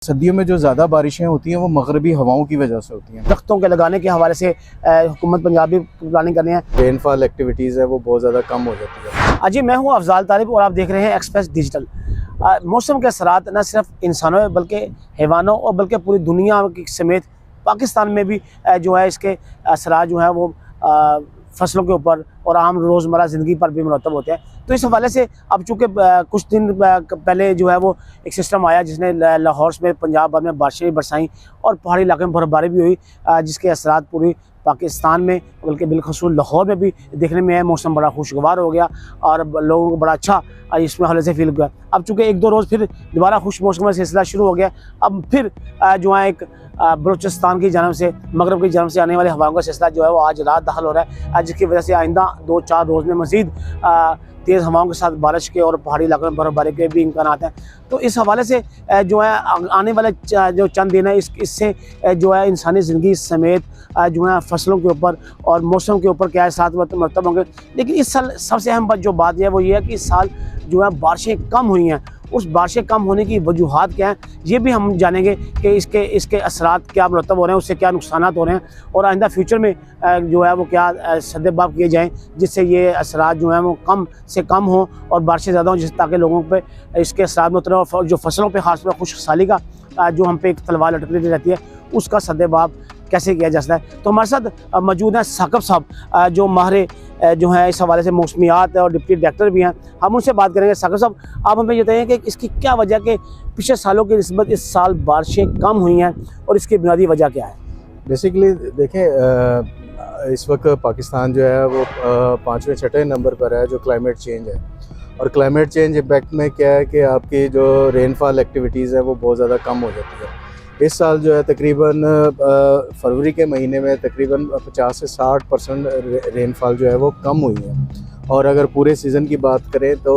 सर्दियों में जो ज़्यादा बारिशें होती हैं वो मगरबी हवाओं की वजह से होती हैं। दरख्तों के लगाने के हवाले से हुकूमत पंजाब भी प्लानिंग कर रही है। रेनफॉल एक्टिविटीज़ है वो बहुत ज़्यादा कम हो जाती है। अजी, मैं हूँ अफजाल तारिब और आप देख रहे हैं एक्सप्रेस डिजिटल। मौसम के असरात न सिर्फ इंसानों में बल्कि हैवानों और बल्कि पूरी दुनिया की समेत पाकिस्तान में भी जो है इसके असरात जो है वो फसलों के ऊपर और आम रोज़मर्रा ज़िंदगी पर भी मुरतब होते हैं। तो इस हवाले से अब चूँकि कुछ दिन पहले जो है वो एक सिस्टम आया जिसने लाहौर में पंजाब भर में बारिशें भी बरसाईं और पहाड़ी इलाके में बर्फबारी भी हुई, जिसके असरात पूरी पाकिस्तान में बल्कि बिलखसूस लाहौर में भी देखने में है। मौसम बड़ा खुशगवार हो गया और लोगों को बड़ा अच्छा इसमें हवाले से फील हुआ। अब चूँकि एक दो रोज़ फिर दोबारा खुश मौसम का सिलसिला शुरू हो गया। अब फिर जो है एक बलूचिस्तान की जानब से मगरब की जानब से आने वाली हवाओं का सिलसिला जो है वो आज रात दाखिल हो रहा है, जिसकी वजह से आइंदा 2-4 रोज़ में मज़ीद तेज़ हवाओं के साथ बारिश के और पहाड़ी इलाकों में बर्फबारी के भी इम्कानात हैं। तो इस हवाले से जो है आने वाले जो चंद दिन है इससे जो है इंसानी ज़िंदगी समेत जो है फसलों के ऊपर और मौसम के ऊपर क्या साथ मरतब होंगे। लेकिन इस साल सबसे अहम बात जो बात है वो ये है कि इस साल जो है बारिशें कम हुई हैं। उस बारिशें कम होने की वजूहात क्या हैं ये भी हम जानेंगे कि इसके असरात क्या मरतब हो रहे हैं, उससे क्या नुकसानात हो रहे हैं और आइंदा फ्यूचर में जो है वो क्या सद्देबाब किए जाएँ जिससे ये असरात जो हैं वो कम से कम हों और बारिशें ज़्यादा हों, जिससे ताकि लोगों पे इसके असरात में उतरे और जो फसलों पे ख़ास तौर पर खुशहाली का जो हम पे एक तलवार लटकती रहती है उसका सद्देबाब कैसे किया जा सकता है। तो हमारे साथ मौजूद हैं साकिब साहब, जो माहिर जो हैं इस हवाले से मौसमियात और डिप्टी डायरेक्टर भी हैं। हम उनसे बात करेंगे। साकिब साहब, आप हमें ये बताइए कि इसकी क्या वजह के पिछले सालों की निस्बत इस साल बारिशें कम हुई हैं और इसकी बुनियादी वजह क्या है? बेसिकली देखें, इस वक्त पाकिस्तान जो है वो 5वें 6ठे नंबर पर है जो क्लाइमेट चेंज है। और क्लाइमेट चेंज इम्पैक्ट में क्या है कि आपकी जो रेनफॉल एक्टिविटीज़ है वो बहुत ज़्यादा कम हो जाती है। इस साल जो है तकरीबन फरवरी के महीने में तकरीबन 50 से 60% रेनफॉल जो है वो कम हुई है। और अगर पूरे सीज़न की बात करें तो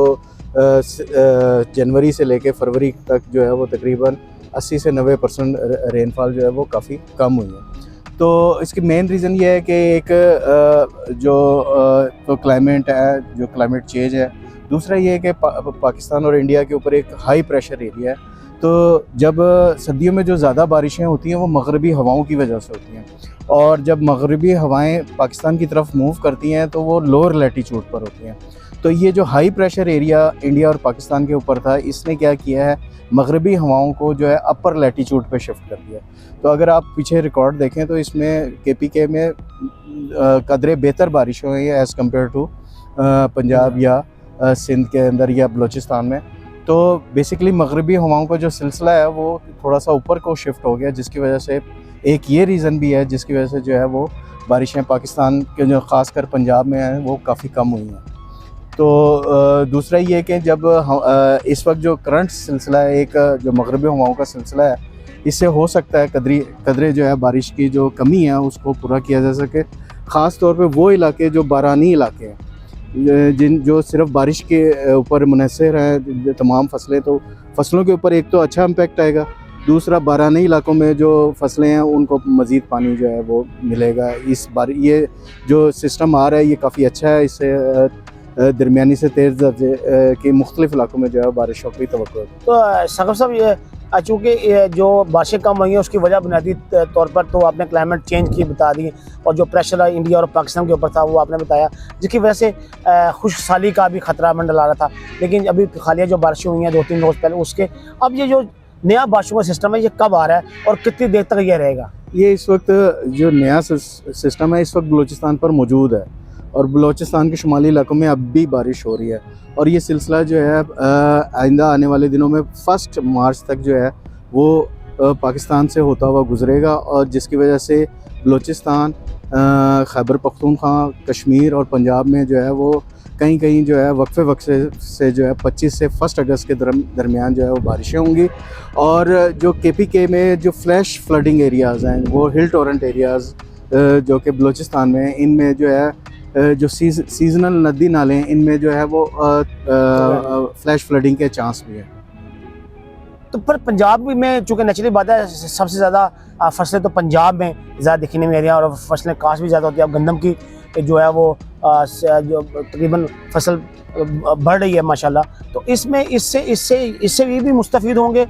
जनवरी से लेकर फरवरी तक जो है वो तकरीबन 80 से 90% रेनफॉल जो है वो काफ़ी कम हुई है। तो इसकी मेन रीज़न ये है कि एक जो क्लाइमेट है, जो क्लाइमेट चेंज है। दूसरा ये है कि पाकिस्तान और इंडिया के ऊपर एक हाई प्रेशर एरिया है। तो जब सर्दियों में जो ज़्यादा बारिशें होती हैं वो मगरबी हवाओं की वजह से होती हैं और जब मगरबी हवाएं पाकिस्तान की तरफ मूव करती हैं तो वो लोअर लैटीट्यूड पर होती हैं। तो ये जो हाई प्रेशर एरिया इंडिया और पाकिस्तान के ऊपर था, इसने क्या किया है, मगरबी हवाओं को जो है अपर लैटीट्यूड पे शिफ्ट कर दिया। तो अगर आप पीछे रिकॉर्ड देखें तो इसमें KPK में कदरे बेहतर बारिश हुई है एज़ कम्पेयर टू पंजाब या सिंध के अंदर या बलूचिस्तान में। तो बेसिकली मगरबी हवाओं का जो सिलसिला है वो थोड़ा सा ऊपर को शिफ्ट हो गया, जिसकी वजह से एक ये रीज़न भी है जिसकी वजह से जो है वो बारिशें पाकिस्तान के जो ख़ासकर पंजाब में हैं वो काफ़ी कम हुई हैं। तो दूसरा ये कि जब इस वक्त जो करंट सिलसिला है, एक जो मगरबी हवाओं का सिलसिला है, इससे हो सकता है कदरे जो है बारिश की जो कमी है उसको पूरा किया जा सके। ख़ास तौर पे वो इलाके जो बारानी इलाके हैं, जो सिर्फ बारिश के ऊपर मुनहसर हैं तमाम फसलें, तो फसलों के ऊपर एक तो अच्छा इम्पैक्ट आएगा, दूसरा बारानी इलाकों में जो फसलें हैं उनको मज़ीद पानी जो है वो मिलेगा। इस बार ये जो सिस्टम आ रहा है ये काफ़ी अच्छा है। इससे दरमियानी से तेज़ दर्जे के मुख्तलिफ इलाकों में जो है बारिशों की तवक्को है। तो साकिब साहब, ये चूँकि जो बारिशें कम हुई हैं उसकी वजह बुनियादी तौर पर तो आपने क्लाइमेट चेंज की बता दी और जो प्रेशर है इंडिया और पाकिस्तान के ऊपर था वो आपने बताया, जिसकी वजह से खुशहाली का भी खतरा मंडरा रहा था। लेकिन अभी हालिया जो बारिशें हुई हैं 2-3 रोज़ पहले उसके, अब ये जो नया बारिशों का सिस्टम है ये कब आ रहा है और कितनी देर तक ये रहेगा? ये इस वक्त जो नया सिस्टम है इस वक्त बलूचिस्तान पर मौजूद है और बलूचिस्तान के शुमाली इलाकों में अब भी बारिश हो रही है। और ये सिलसिला जो है आइंदा आने वाले दिनों में 1 मार्च तक जो है वो पाकिस्तान से होता हुआ गुजरेगा और जिसकी वजह से बलूचिस्तान, खैबर पख्तूनख्वा, कश्मीर और पंजाब में जो है वो कहीं कहीं जो है वक्फे से जो है 25 से 1 अगस्त के दरमियान जो है वो बारिशें होंगी। और जो KPK में जो फ्लैश फ्लडिंग एरियाज़ हैं वो हिल टोरेंट एरियाज़ जो कि बलूचिस्तान में हैं, इनमें जो है जो सीजनल नदी नाले हैं इनमें जो है वो फ्लैश फ्लडिंग के चांस भी हैं। तो पर पंजाब में चूँकि नेचुरली बात है सबसे ज़्यादा फसलें तो पंजाब में ज़्यादा दिखने में आ रही हैं और फसलें काश भी ज़्यादा होती है। अब गंदम की जो है वो जो तकरीबन फसल बढ़ रही है माशाल्लाह। तो इसमें इससे ये भी मुस्तफ़ीद होंगे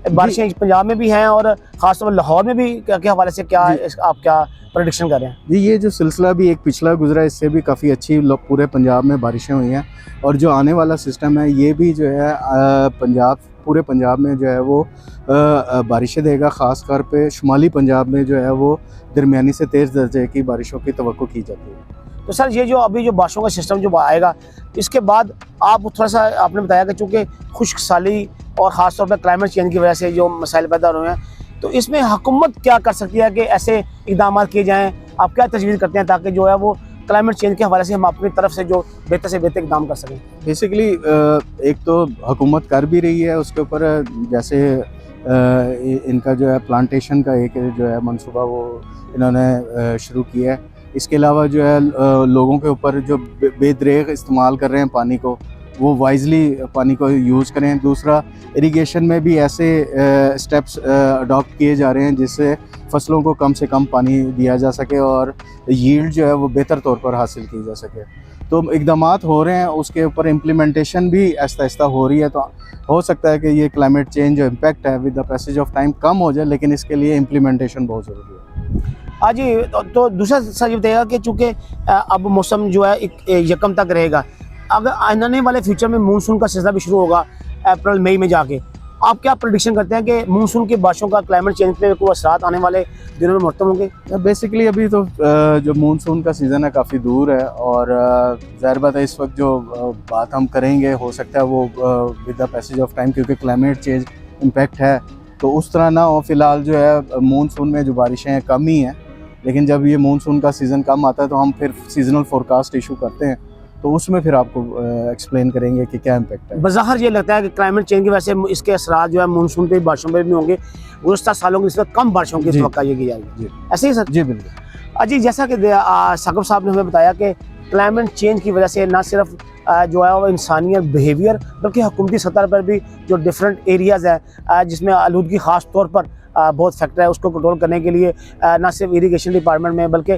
बारिशें पंजाब में भी हैं और ख़ासतौर पर लाहौर में भी के हवाले से क्या आप क्या प्रेडिक्शन कर रहे हैं? जी, ये जो सिलसिला भी एक पिछला गुजरा है, इससे भी काफ़ी अच्छी पूरे पंजाब में बारिशें हुई हैं, और जो आने वाला सिस्टम है ये भी जो है पूरे पंजाब में जो है वो बारिशें देगा। ख़ास तौर पे शुमाली पंजाब में जो है वो दरमियानी से तेज़ दर्जे की बारिशों की तवक्को की जाती है। तो सर ये जो अभी जो बारिशों का सिस्टम जो आएगा, इसके बाद आप थोड़ा सा आपने बताया कि चूँकि खुश्क साली और ख़ास तौर पे क्लाइमेट चेंज की वजह से जो मसाइल पैदा हो रहे हैं, तो इसमें हुकूमत क्या कर सकती है कि ऐसे इक़दाम किए जाएँ? आप क्या तजवीज़ करते हैं ताकि जो है वो क्लाइमेट चेंज के हवाले से हम अपनी तरफ से जो बेहतर से बेहतर इक़दाम कर सकें? बेसिकली एक तो हुकूमत कर भी रही है उसके ऊपर, जैसे इनका जो है प्लांटेशन का एक जो है मंसूबा वो इन्होंने शुरू किया है। इसके अलावा जो है लोगों के ऊपर जो बेदरेग इस्तेमाल कर रहे हैं पानी को, वो वाइजली पानी को यूज़ करें। दूसरा, इरिगेशन में भी ऐसे स्टेप्स अडॉप्ट किए जा रहे हैं जिससे फसलों को कम से कम पानी दिया जा सके और यील्ड जो है वो बेहतर तौर पर हासिल की जा सके। तो इक़दामात हो रहे हैं, उसके ऊपर इम्प्लीमेंटेशन भी आहिस्ता आहिस्ता हो रही है। तो हो सकता है कि ये क्लाइमेट चेंज जो इम्पैक्ट है with the passage of time कम हो जाए, लेकिन इसके लिए इम्प्लीमेंटेशन बहुत ज़रूरी है। हाँ जी, तो दूसरा सर ये बताइएगा कि चूँकि अब मौसम जो है यकम तक रहेगा, अगर आने वाले फ्यूचर में मानसून का सिलसिला भी शुरू होगा अप्रैल मई में जाके, आप क्या प्रेडिक्शन करते हैं कि मानसून की बारिशों का क्लाइमेट चेंज पे कोई असरात आने वाले दिनों में मरतब होंगे? बेसिकली अभी तो जो मानसून का सीज़न है काफ़ी दूर है, और ज़ाहिर बात है इस वक्त जो बात हम करेंगे हो सकता है वो with the passage of time, क्योंकि क्लाइमेट चेंज इम्पैक्ट है तो उस तरह ना हो। फ़िलहाल जो है मानसून में जो बारिशें हैं कम ही हैं, लेकिन जब ये मानसून का सीज़न कम आता है तो हम फिर सीजनल फोरकास्ट इशू करते हैं, तो उसमें फिर आपको एक्सप्लेन करेंगे कि क्या इम्पैक्ट है। बज़ाहिर ये लगता है कि क्लाइमेट चेंज की वजह से इसके असरात जो है मानसून पे बारिशों पे भी होंगे, गुज़श्ता सालों की निस्बत कम बारिशों की तवक्को ये की जाएगी। जी ऐसे ही सर? जी बिल्कुल। जी, जैसा कि साकिब साहब ने हमें बताया कि क्लाइमेट चेंज की वजह से ना सिर्फ जो है वो इंसानियत बिहेवियर बल्कि हुकूमती सतह पर भी जो डिफरेंट एरियाज़ है जिसमें आलूदगी ख़ास तौर पर बहुत फैक्टर है, उसको कंट्रोल करने के लिए ना सिर्फ इरिगेशन डिपार्टमेंट में बल्कि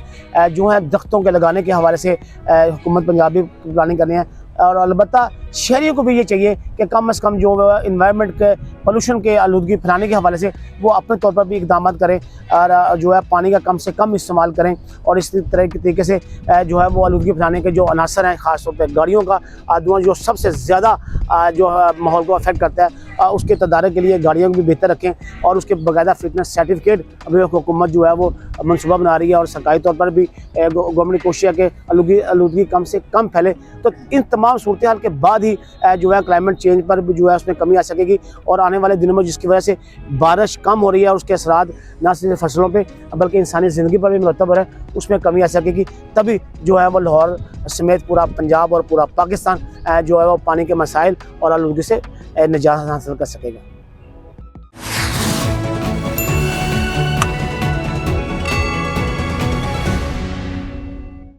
जो है दरख्तों के लगाने के हवाले से हुकूमत पंजाब भी प्लानिंग करनी है। और अलबत्ता शहरियों को भी ये चाहिए कि कम से कम जो इन्वायरमेंट के पोल्यूशन के आलूदगी फैलाने के हवाले से वो अपने तौर पर भी इक़दाम करें और जो है पानी का कम से कम इस्तेमाल करें, और इस तरह के तरीके से जो है वो आलूदगी फैलाने के जो अनासर हैं, ख़ास तौर पर गाड़ियों का धुआं जो सबसे ज़्यादा जो है माहौल को अफेक्ट करता है, उसके तदारक के लिए गाड़ियों को भी बेहतर रखें और उसके बाकायदा फिटनेस सर्टिफिकेट अभी हुकूमत जो है वो मनसूबा बना रही है, और सरकारी तौर पर भी गवर्नमेंट की कोशिश है कि आलूदगी कम से कम फैले। तो इन तमाम सूरत हाल के बाद ही जो है क्लाइमेट चेंज पर भी जो है उसमें कमी आ सकेगी, और आने वाले दिनों में जिसकी वजह से बारिश कम हो रही है और उसके असरात न सिर्फ फसलों पे बल्कि इंसानी ज़िंदगी पर भी मुरतब है, उसमें कमी आ सकेगी। तभी जो है वो लाहौर समेत पूरा पंजाब और पूरा पाकिस्तान जो है वो पानी के मसाइल और आलूदगी से निजात हासिल कर सकेगा।